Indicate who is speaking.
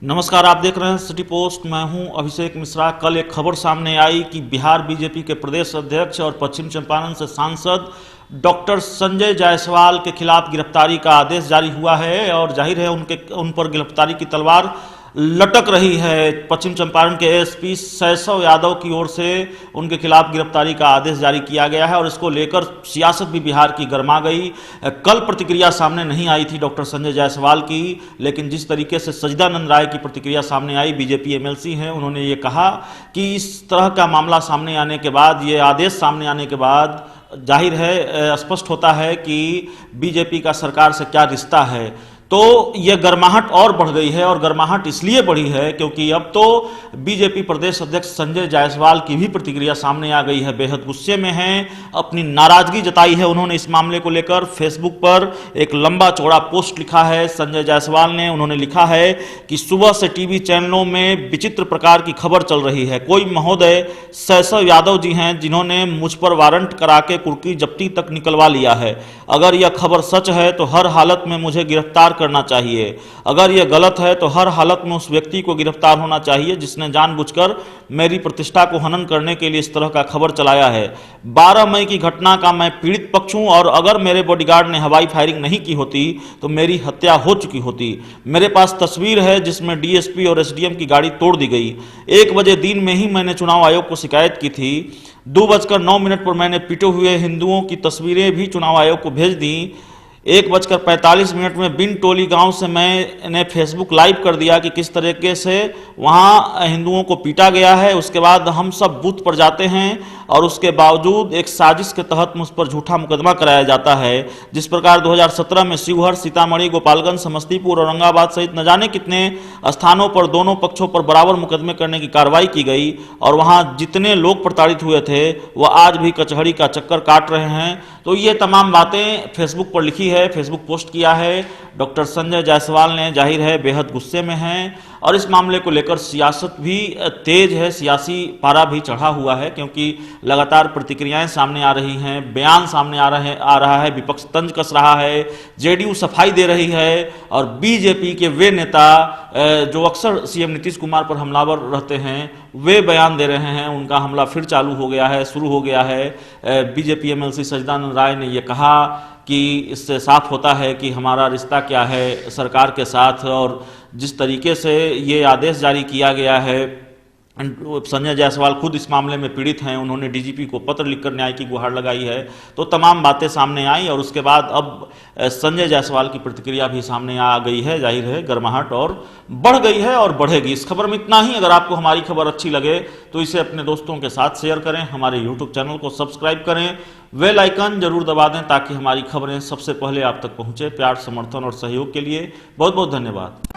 Speaker 1: नमस्कार, आप देख रहे हैं सिटी पोस्ट। मैं हूं अभिषेक मिश्रा। कल एक खबर सामने आई कि बिहार बीजेपी के प्रदेश अध्यक्ष और पश्चिम चंपारण से सांसद डॉक्टर संजय जायसवाल के खिलाफ गिरफ्तारी का आदेश जारी हुआ है और जाहिर है उन पर गिरफ्तारी की तलवार लटक रही है। पश्चिम चंपारण के एसपी शैशव यादव की ओर से उनके खिलाफ गिरफ्तारी का आदेश जारी किया गया है और इसको लेकर सियासत भी बिहार की गर्मा गई। कल प्रतिक्रिया सामने नहीं आई थी डॉक्टर संजय जायसवाल की, लेकिन जिस तरीके से सजदानंद राय की प्रतिक्रिया सामने आई, बीजेपी एमएलसी हैं, उन्होंने ये कहा कि इस तरह का मामला सामने आने के बाद, ये आदेश सामने आने के बाद जाहिर है, स्पष्ट होता है कि बीजेपी का सरकार से क्या रिश्ता है। तो यह गर्माहट और बढ़ गई है और गर्माहट इसलिए बढ़ी है क्योंकि अब तो बीजेपी प्रदेश अध्यक्ष संजय जायसवाल की भी प्रतिक्रिया सामने आ गई है। बेहद गुस्से में हैं, अपनी नाराजगी जताई है उन्होंने इस मामले को लेकर। फेसबुक पर एक लंबा चौड़ा पोस्ट लिखा है संजय जायसवाल ने। उन्होंने लिखा है कि सुबह से टीवी चैनलों में विचित्र प्रकार की खबर चल रही है। कोई महोदय शैशव यादव जी हैं जिन्होंने मुझ पर वारंट करा के कुर्की जब्ती तक निकलवा लिया है। अगर यह खबर सच है तो हर हालत में मुझे गिरफ्तार करना चाहिए। अगर यह गलत है तो हर हालत में उस व्यक्ति को गिरफ्तार होना चाहिए जिसने जानबूझकर मेरी प्रतिष्ठा को हनन करने के लिए इस तरह का खबर चलाया है। 12 मई की घटना का मैं पीड़ित पक्ष हूं और अगर मेरे बॉडीगार्ड ने हवाई फायरिंग नहीं की होती तो मेरी हत्या हो चुकी होती। मेरे पास तस्वीर है जिसमें डीएसपी और एसडीएम की गाड़ी तोड़ दी गई। 1 बजे दिन में ही मैंने चुनाव आयोग को शिकायत की थी। 2:09 पर मैंने पिटे हुए हिंदुओं की तस्वीरें भी चुनाव आयोग को भेज दी। 1:45 में बिन टोली गांव से मैंने फेसबुक लाइव कर दिया कि किस तरीके से वहां हिंदुओं को पीटा गया है। उसके बाद हम सब बूथ पर जाते हैं और उसके बावजूद एक साजिश के तहत मुझ पर झूठा मुकदमा कराया जाता है। जिस प्रकार 2017 में शिवहर, सीतामढ़ी, गोपालगंज, समस्तीपुर, औरंगाबाद सहित न जाने कितने स्थानों पर दोनों पक्षों पर बराबर मुकदमे करने की कार्रवाई की गई और वहां जितने लोग प्रताड़ित हुए थे वह आज भी कचहरी का चक्कर काट रहे हैं। तो ये तमाम बातें फेसबुक पर लिखी है, फेसबुक पोस्ट किया है डॉक्टर संजय जायसवाल ने। जाहिर है बेहद गुस्से में हैं और इस मामले को लेकर सियासत भी तेज है, सियासी पारा भी चढ़ा हुआ है क्योंकि लगातार प्रतिक्रियाएं सामने आ रही हैं, बयान सामने आ रहा है, विपक्ष तंज कस रहा है, जेडीयू सफाई दे रही है और बीजेपी के वे नेता जो अक्सर सीएम नीतीश कुमार पर हमलावर रहते हैं वे बयान दे रहे हैं। उनका हमला फिर चालू हो गया है, शुरू हो गया है। बीजेपी एमएलसी सजदानंद राय ने यह कहा कि इससे साफ होता है कि हमारा रिश्ता क्या है सरकार के साथ और जिस तरीके से ये आदेश जारी किया गया है। संजय जायसवाल खुद इस मामले में पीड़ित हैं, उन्होंने डीजीपी को पत्र लिखकर न्याय की गुहार लगाई है। तो तमाम बातें सामने आई और उसके बाद अब संजय जायसवाल की प्रतिक्रिया भी सामने आ गई है। जाहिर है गर्माहट और बढ़ गई है और बढ़ेगी। इस खबर में इतना ही। अगर आपको हमारी खबर अच्छी लगे तो इसे अपने दोस्तों के साथ शेयर करें, हमारे यूट्यूब चैनल को सब्सक्राइब करें, बेल आइकन जरूर दबा दें ताकि हमारी खबरें सबसे पहले आप तक पहुंचे। प्यार, समर्थन और सहयोग के लिए बहुत बहुत धन्यवाद।